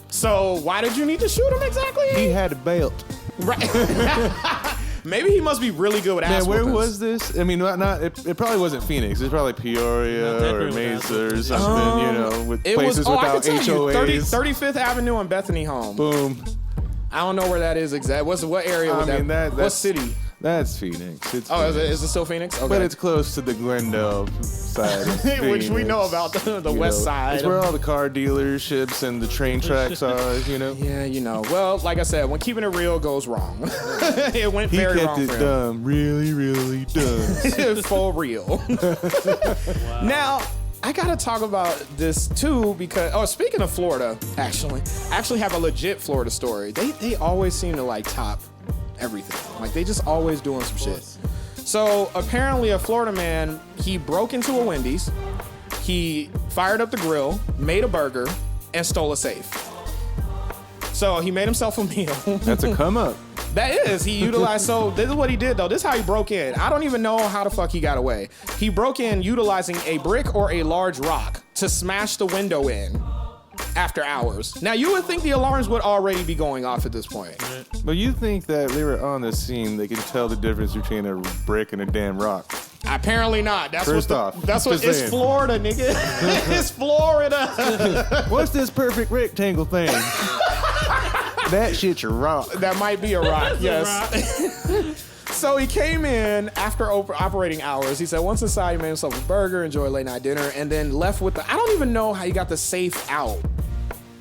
So why did you need to shoot him exactly? He had a belt. Right. Maybe he must be really good with ass where whoopings. was this? I mean, it probably wasn't Phoenix. It's probably Peoria or Mesa or something, with places without HOAs. 35th Avenue and Bethany Home. Boom. I don't know where that is exactly. What area was that? What city? That's Phoenix. It's Phoenix. Is it still Phoenix? Okay. But it's close to the Glendale side of Phoenix. Which we know about the west side. It's where all the car dealerships and the train tracks are, Yeah, Well, like I said, when keeping it real goes wrong. It went very wrong for him. He kept it dumb. Really, really dumb. For real. Wow. Now, I gotta talk about this too because, speaking of Florida, I actually have a legit Florida story. They always seem to like top everything. Like they just always doing some shit. So apparently a Florida man, he broke into a Wendy's, he fired up the grill, made a burger, and stole a safe. So he made himself a meal. That's a come up. That is. He utilized, so this is what he did though. This is how he broke in. I don't even know how the fuck he got away. He broke in utilizing a brick or a large rock to smash the window in after hours. Now, you would think the alarms would already be going off at this point. But you think that they were on the scene, they can tell the difference between a brick and a damn rock. Apparently not. That's First what off, that's what just it's saying. Florida, nigga. It's Florida. What's this perfect rectangle thing? That shit's a rock. That might be a rock, yes. So he came in after operating hours. He said once inside, he made himself a burger, enjoyed a late night dinner, and then left with I don't even know how he got the safe out.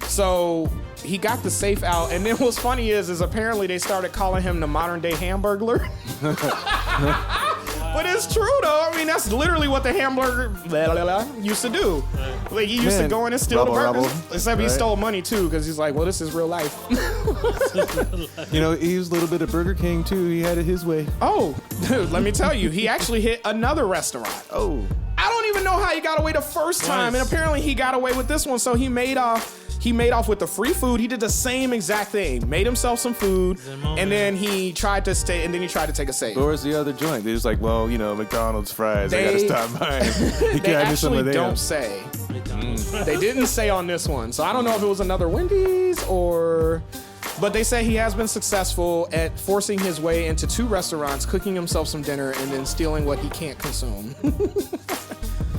So he got the safe out, and then what's funny is apparently they started calling him the modern day Hamburglar. But it's true though. I mean, that's literally what the Hamburger used to do. Like he used to go in and steal the burgers. Except he stole money too, because he's like, well, this is real life. You know, he was a little bit of Burger King too. He had it his way. Oh, dude, let me tell you, he actually hit another restaurant. Oh. I don't even know how he got away the first time, and apparently he got away with this one. So he made off with the free food. He did the same exact thing. Made himself some food, and then he tried to stay, and then he tried to take a save. Where's the other joint? They're just like, well, you know, McDonald's fries. I gotta stop by. They actually don't say. They didn't say on this one, so I don't know if it was another Wendy's or. But they say he has been successful at forcing his way into 2 restaurants, cooking himself some dinner, and then stealing what he can't consume.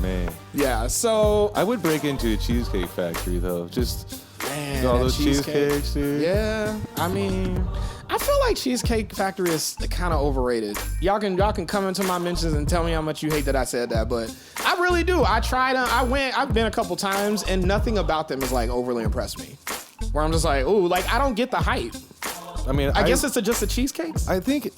Man. Yeah, so I would break into a cheesecake factory though. Just all that those cheesecakes, dude. Yeah, I mean, I feel like Cheesecake Factory is kind of overrated. Y'all can come into my mentions and tell me how much you hate that I said that, but I really do. I tried them. I've been a couple times, and nothing about them is like overly impressed me. Where I'm just like, ooh, like I don't get the hype. I mean, I guess it's just the cheesecakes. I think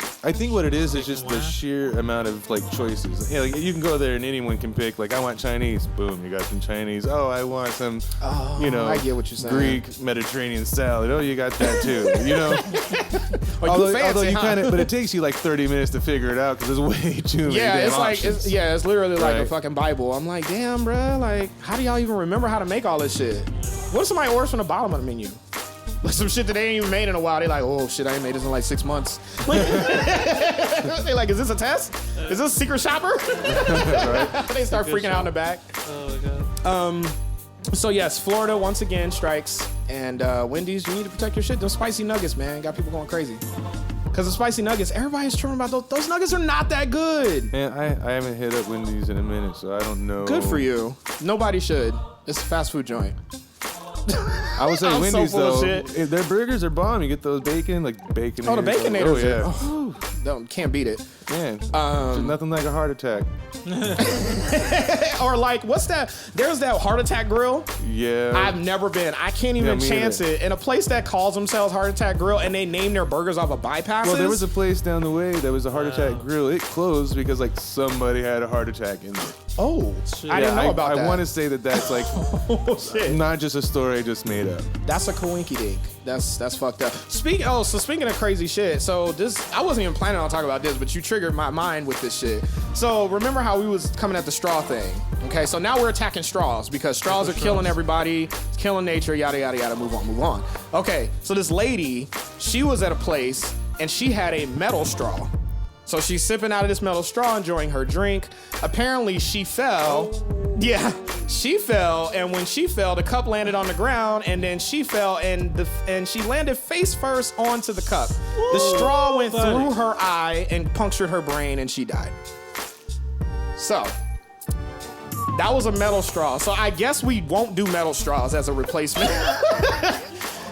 what it is just the sheer amount of like choices. Yeah, like, you can go there and anyone can pick. Like, I want Chinese. Boom, you got some Chinese. Oh, I want some, I get what you're saying. Greek Mediterranean salad. Oh, you got that too. You know. Although you kind of, but it takes you like 30 minutes to figure it out because there's way too many. Yeah, damn options. It's literally like a fucking Bible. I'm like, damn, bro. Like, how do y'all even remember how to make all this shit? What if somebody orders from the bottom of the menu? Like some shit that they ain't even made in a while. They like, oh shit, I ain't made this in like 6 months. They like, is this a test? Is this a secret shopper? They start freaking out in the back. Oh my god. So yes, Florida once again strikes, and Wendy's, you need to protect your shit. Those spicy nuggets, man, got people going crazy. Cause the spicy nuggets, everybody's tripping about those. Those nuggets are not that good. Man, I haven't hit up Wendy's in a minute, so I don't know. Good for you. Nobody should. It's a fast food joint. I would say I'm Wendy's so full of though. shit. Their burgers are bomb. You get those bacon, like bacon. Oh, the Baconators. Oh yeah. Can't beat it. Man, there's nothing like a heart attack. Or like, what's that? There's that Heart Attack Grill. Yeah. I've never been. I can't even chance it. In a place that calls themselves Heart Attack Grill, and they name their burgers off of bypasses. Well, there was a place down the way that was a Heart Attack Grill. It closed because like somebody had a heart attack in there. Oh, I didn't know about that. I want to say that that's like not just a story I just made up. That's a coinky dink. That's fucked up. Speaking of crazy shit, so this, I wasn't even planning on talking about this, but you triggered my mind with this shit. So remember how we was coming at the straw thing? Okay, so now we're attacking straws because straws are killing everybody, it's killing nature, yada yada yada. Move on. Okay, so this lady, she was at a place and she had a metal straw. So she's sipping out of this metal straw, enjoying her drink. Apparently she fell. Yeah, she fell, and when she fell, the cup landed on the ground, and then she fell, and she landed face first onto the cup. The straw went through her eye and punctured her brain, and she died. So that was a metal straw. So I guess we won't do metal straws as a replacement.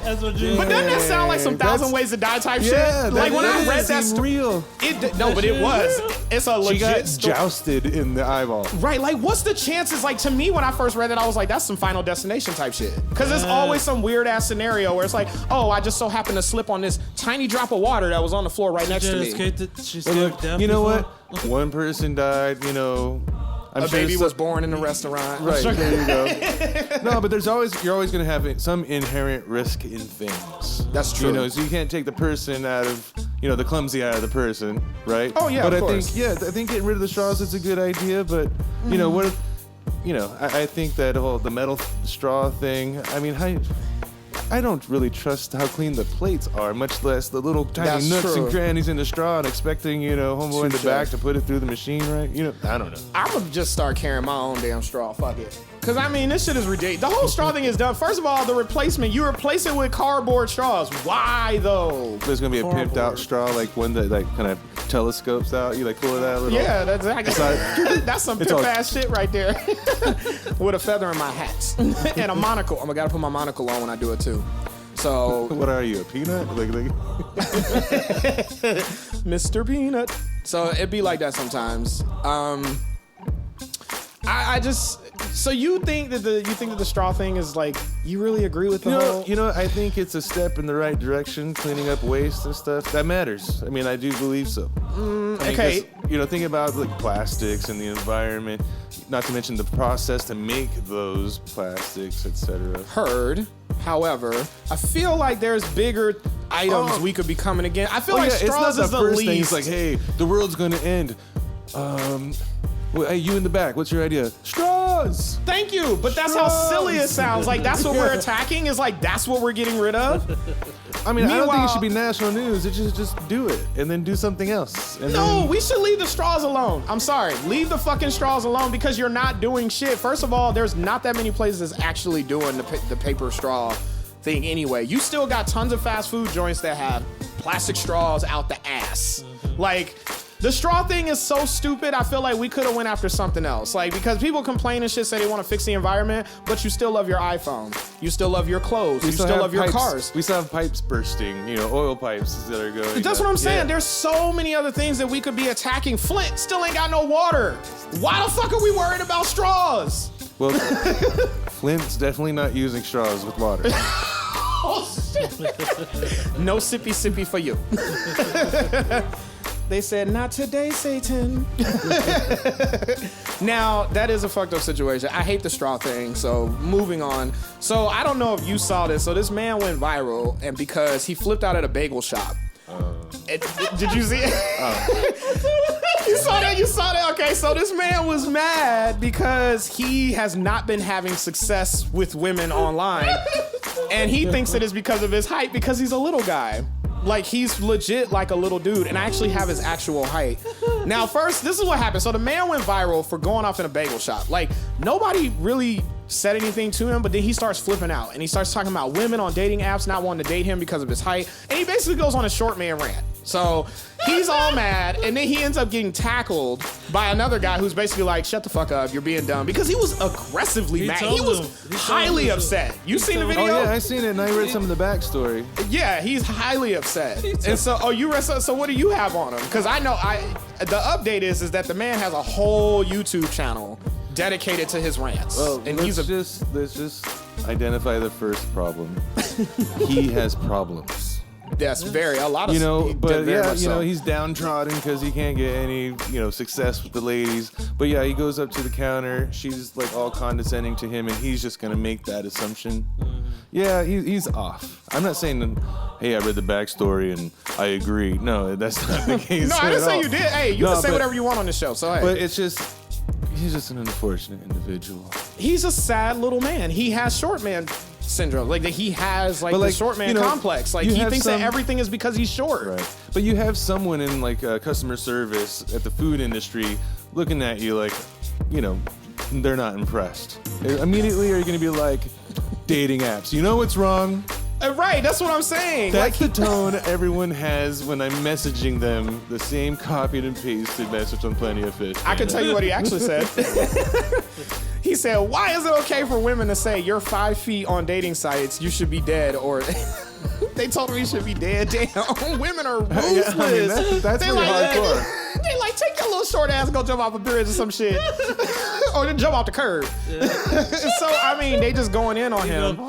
That's what you. But doesn't that sound like some Thousand Ways to Die type shit? Like when I read that real. But it was. It's a legit. She got story. jousted in the eyeball. Right, like what's the chances? Like to me, when I first read it, I was like, that's some Final Destination type shit. Because there's always some weird ass scenario where it's like, oh, I just so happened to slip on this tiny drop of water that was on the floor right next to me. You know what? One person died. You know. A baby was born in a restaurant. Right, there you go. No, but you're always going to have some inherent risk in things. That's true. You know, so you can't take the person out of, the clumsy out of the person, right? Oh, yeah, but of course. I think getting rid of the straws is a good idea, but, I think that the metal straw thing, I mean, I don't really trust how clean the plates are, much less the little tiny nooks and crannies in the straw and expecting, homeboy in the back to put it through the machine, right? I don't know. I'm going to just start carrying my own damn straw. Fuck it. Because, I mean, this shit is ridiculous. The whole straw thing is done. First of all, the replacement, you replace it with cardboard straws. Why, though? There's going to be a pimped out straw, like one that like kind of telescopes out. You like pull it out a little. Yeah, that's exactly. That's some pimp ass shit right there. With a feather in my hat. And a monocle. I gotta put my monocle on when I do it, too. So. What are you, a peanut? Like Mr. Peanut. So it'd be like that sometimes. I just. So you think that the straw thing is like, you really agree with the whole? You know, I think it's a step in the right direction, cleaning up waste and stuff. That matters. I mean, I do believe so. Okay. You know, think about like plastics and the environment, not to mention the process to make those plastics, etc. Heard. However, I feel like there's bigger items we could be coming again. I feel like straws is the first least. thing. It's like, hey, the world's going to end. Well, hey, you in the back, what's your idea? Straws! Thank you, but that's how silly it sounds. Like, that's what we're attacking, is like, that's what we're getting rid of. I mean, I don't think it should be national news. It should just do it and then do something else. No, we should leave the straws alone. I'm sorry. Leave the fucking straws alone because you're not doing shit. First of all, there's not that many places actually doing the paper straw thing anyway. You still got tons of fast food joints that have plastic straws out the ass. Like, the straw thing is so stupid. I feel like we could have went after something else. Like, because people complain and shit, say they want to fix the environment, but you still love your iPhone. You still love your clothes. You still love your cars. We still have pipes bursting, you know, oil pipes that are going. That's what I'm saying. Yeah. There's so many other things that we could be attacking. Flint still ain't got no water. Why the fuck are we worried about straws? Well, Flint's definitely not using straws with water. Oh, shit. No sippy for you. They said, not today, Satan. Now, that is a fucked up situation. I hate the straw thing, so moving on. So I don't know if you saw this. So this man went viral, and because he flipped out at a bagel shop. Did you see it? You saw that? Okay, so this man was mad because he has not been having success with women online. And he thinks it is because of his height, because he's a little guy. Like, he's legit like a little dude, and I actually have his actual height. Now, first, this is what happened. So the man went viral for going off in a bagel shop. Like, nobody really said anything to him, but then he starts flipping out, and he starts talking about women on dating apps not wanting to date him because of his height, and he basically goes on a short man rant. So he's all mad, and then he ends up getting tackled by another guy who's basically like, shut the fuck up, you're being dumb. Because he was aggressively mad. He was highly upset. You seen the video? Oh, yeah, I seen it, and I read some of the backstory. Yeah, he's highly upset. And so, you read, so what do you have on him? Because I know, the update is that the man has a whole YouTube channel dedicated to his rants. Well, and let's just identify the first problem. He has problems. That's a lot of, you know, but yeah, you know, so. he's downtrodden because he can't get any, you know, success with the ladies. But yeah, he goes up to the counter. She's like all condescending to him, and he's just gonna make that assumption. Yeah, he's off. I'm not saying, hey, I read the backstory and I agree. No, that's not the case. No, I didn't say you did. Hey, you can say whatever you want on the show. So hey. But it's just, he's just an unfortunate individual. He's a sad little man. He has short man syndrome. Like, that he has like the short man complex. Like, he thinks that everything is because he's short. Right. But you have someone in like customer service at the food industry looking at you like, you know, they're not impressed. Immediately, are you going to be like, dating apps? You know what's wrong? Right, that's what I'm saying. That's the tone everyone has when I'm messaging them the same copied and pasted message on Plenty of Fish. I can tell you what he actually said. He said, why is it okay for women to say you're 5 feet on dating sites, you should be dead, or they told me you should be dead? Damn, women are ruthless. Yeah, I mean, that's really hardcore. They like, take your little short ass and go jump off a bridge or some shit. Or then jump off the curb. Yeah. So, I mean, they just going in on him.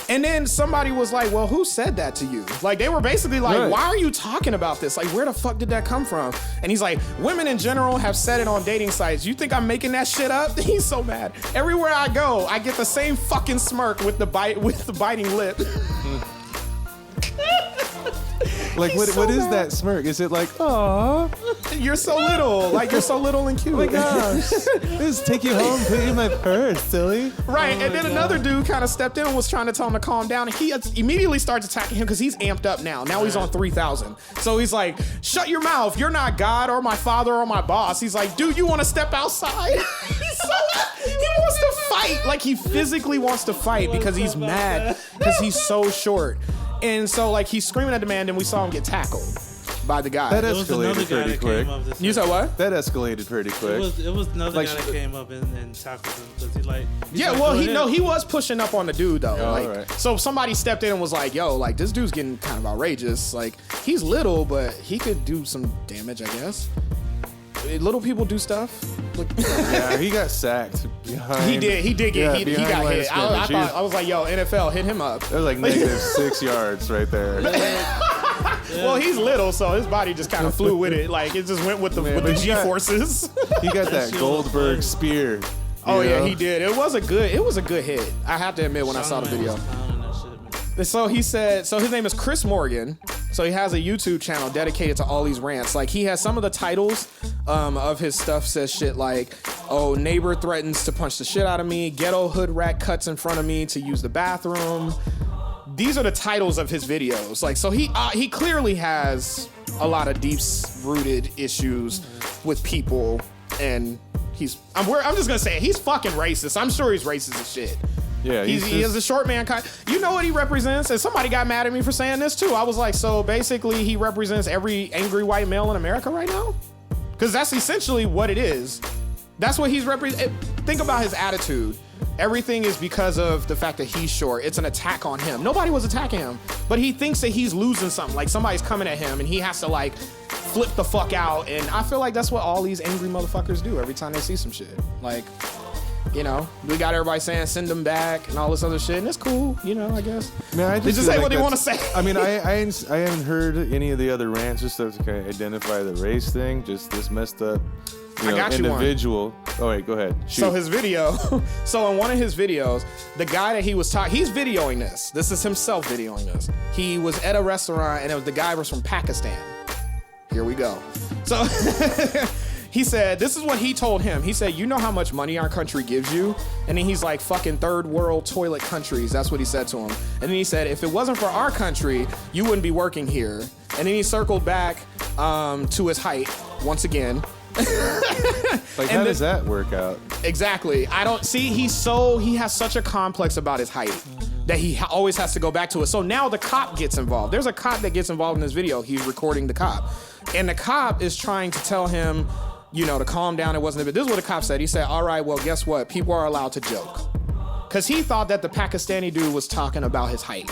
And then somebody was like, well, who said that to you? Like, they were basically like, why are you talking about this? Like, where the fuck did that come from? And he's like, women in general have said it on dating sites. You think I'm making that shit up? He's so mad. Everywhere I go, I get the same fucking smirk with the biting lip. Like, what is that smirk? Is it like, aw, you're so little. Like, you're so little and cute. Oh my gosh. Just take you home, put you in my purse, silly. Right, and then another dude kind of stepped in and was trying to tell him to calm down. And he immediately starts attacking him because he's amped up now. Now he's on 3,000. So he's like, shut your mouth. You're not God or my father or my boss. He's like, dude, you want to step outside? He wants to fight fight. Like he physically wants to fight because he's mad because he's so short. And so like he's screaming at the man, and we saw him get tackled by the guy. That There was another escalated guy pretty that quick. came up. That You said what? That escalated pretty quick. It was another Like, guy that came up and tackled him because he's like. Yeah, well, he was pushing up on the dude though. Oh, like, alright. So somebody stepped in and was like, "Yo, like this dude's getting kind of outrageous. Like he's little, but he could do some damage, I guess. Little people do stuff." Like, Yeah, he got sacked. Behind, he did get he behind got line hit. of scrimmage. I was like, "Yo, NFL, hit him up." It was like negative 6 yards right there. Well, he's little, so his body just kind of flew with it. Like it just went with the Man, with the but G forces. He got that Goldberg spear. Oh you yeah, know? he did. It was a good hit. I have to admit when I saw the video. So he said, so his name is Chris Morgan. So he has a YouTube channel dedicated to all these rants. Like he has some of the titles of his stuff says shit like, "Oh, neighbor threatens to punch the shit out of me. Ghetto hood rat cuts in front of me to use the bathroom." These are the titles of his videos. Like, so he clearly has a lot of deep-rooted issues with people, and I'm just gonna say it, he's fucking racist. I'm sure he's racist as shit. Yeah, he is a short man kind. You know what he represents? And somebody got mad at me for saying this too. I was like, so basically he represents every angry white male in America right now? Because that's essentially what it is. That's what he's representing. Think about his attitude. Everything is because of the fact that he's short. It's an attack on him. Nobody was attacking him, but he thinks that he's losing something. Like somebody's coming at him and he has to like flip the fuck out. And I feel like that's what all these angry motherfuckers do every time they see some shit. Like, you know, we got everybody saying send them back and all this other shit, and it's cool, you know, I guess. Man, They just say what they want to say. I mean, I haven't heard any of the other rants or stuff to kind of identify the race thing. Just this messed up, I got you one. individual. Oh wait, go ahead. Shoot. So his video, so in one of his videos, the guy that he was talking, he's videoing this. This is himself videoing this. He was at a restaurant and the guy was from Pakistan. Here we go. So he said, this is what he told him. He said, "You know how much money our country gives you?" And then he's like, "Fucking third world toilet countries." That's what he said to him. And then he said, "If it wasn't for our country, you wouldn't be working here." And then he circled back to his height once again. Like, how does that work out? Exactly. I don't see. He has such a complex about his height that he always has to go back to it. So now the cop gets involved. There's a cop that gets involved in this video. He's recording the cop, and the cop is trying to tell him, you know, to calm down. It wasn't a bit. This is what the cop said. He said, "All right, well, guess what? People are allowed to joke," because he thought that the Pakistani dude was talking about his height.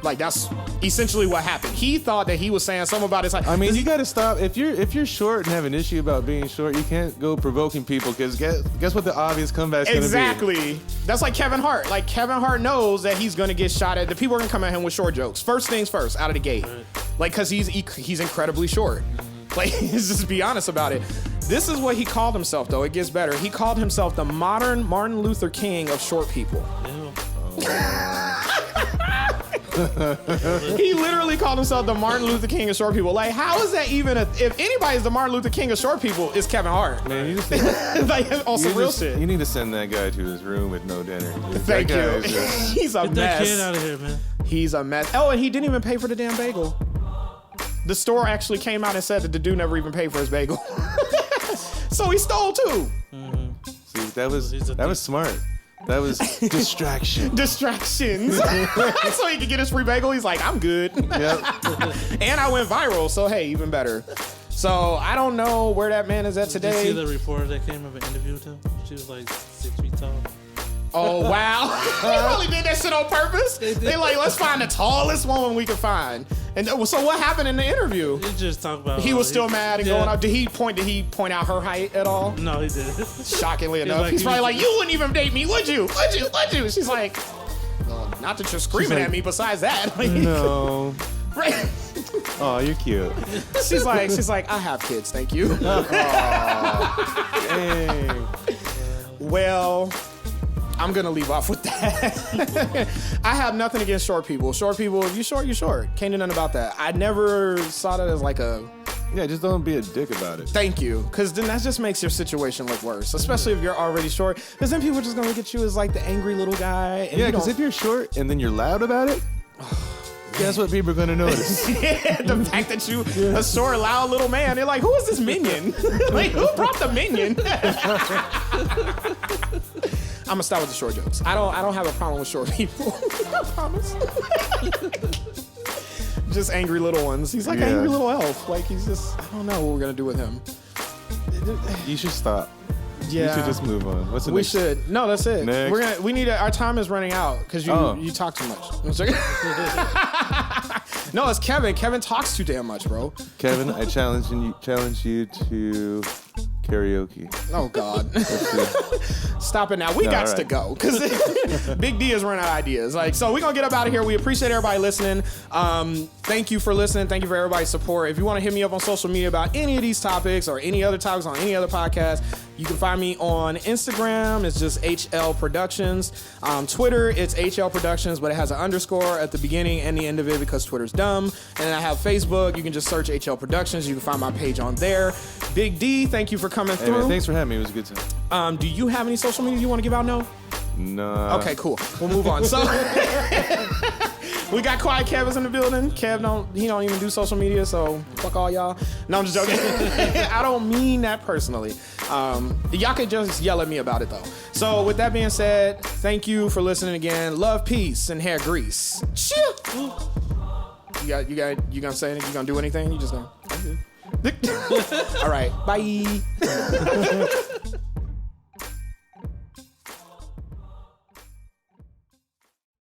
Like that's essentially what happened. He thought that he was saying something about his height. I mean, you got to stop. If you're short and have an issue about being short, you can't go provoking people because guess what the obvious comeback's gonna be? Exactly. That's like Kevin Hart. Like Kevin Hart knows that he's gonna get shot at. The people are gonna come at him with short jokes. First things first, out of the gate. Like, cause he's incredibly short. Like, let's just be honest about it. This is what he called himself, though. It gets better. He called himself the modern Martin Luther King of short people. He literally called himself the Martin Luther King of short people. Like, how is that even if anybody's the Martin Luther King of short people, it's Kevin Hart. Man, you just Like, on some real shit. You need to send that guy to his room with no dinner. Thank That guy you. is just- He's a Get that mess. kid out of here, man. He's a mess. Oh, and he didn't even pay for the damn bagel. The store actually came out and said that the dude never even paid for his bagel. So he stole too. See, that was smart. That was distraction. Distractions. So he could get his free bagel. He's like, "I'm good." Yep. And I went viral, so hey, even better. So I don't know where that man is at Did you see today. the reporter that came up and interviewed him? She was like 6 feet tall. Oh wow. They probably did that shit on purpose. They like, let's find the tallest woman we can find. And so what happened in the interview? He just talked about. He was still mad and going out. Did he point out her height at all? No, he didn't. Shockingly enough, like, he's he probably was- like, "You wouldn't even date me, would you? Would you?" She's like, "Well, not that you're screaming like, at me. Besides that, like, No. right?" Oh, you're cute. She's like, "I have kids, thank you." Dang. Well, I'm gonna leave off with that. I have nothing against short people. Short people, if you're short, you're short. Can't do nothing about that. I never saw that as like a Yeah, just don't be a dick about it. thank you, because then that just makes your situation look worse, especially if you're already short. Because then people are just gonna look at you as like the angry little guy. And Yeah, you because don't- if you're short and then you're loud about it, guess what people are gonna notice? Yeah, the fact that you a short, loud little man, they're like, "Who is this minion? Like, who brought the minion?" gonna start with the short jokes. I don't have a problem with short people. I promise. Just angry little ones. He's like an angry little elf. Like he's just, I don't know what we're gonna do with him. You should stop. Yeah. You should just move on. What's the We next? should. No, that's it. Next. We need our time is running out because you talk too much. No, it's Kevin. Kevin talks too damn much, bro. Kevin, I challenge you to karaoke. Oh God. Stop it now. We got to go because Big D is running out of ideas. Like, so we're gonna get up out of here. We appreciate everybody listening. Thank you for listening. Thank you for everybody's support. If you want to hit me up on social media about any of these topics or any other topics on any other podcast, you can find me on Instagram. It's just HL Productions. Twitter, it's HL Productions, but it has an underscore at the beginning and the end of it because Twitter's dumb. And then I have Facebook. You can just search HL Productions. You can find my page on there. Big D, thank you for coming Hey, through. man, thanks for having me. It was a good time. Do you have any social media you want to give out? No? No. Okay, cool. We'll move on. So we got Quiet Kev is in the building. Kev don't even do social media, so fuck all y'all. No, I'm just joking. I don't mean that personally. Y'all could just yell at me about it though. So with that being said, thank you for listening again. Love, peace, and hair grease. Chill. You gonna say anything? You gonna do anything? You just gonna. All right. Bye.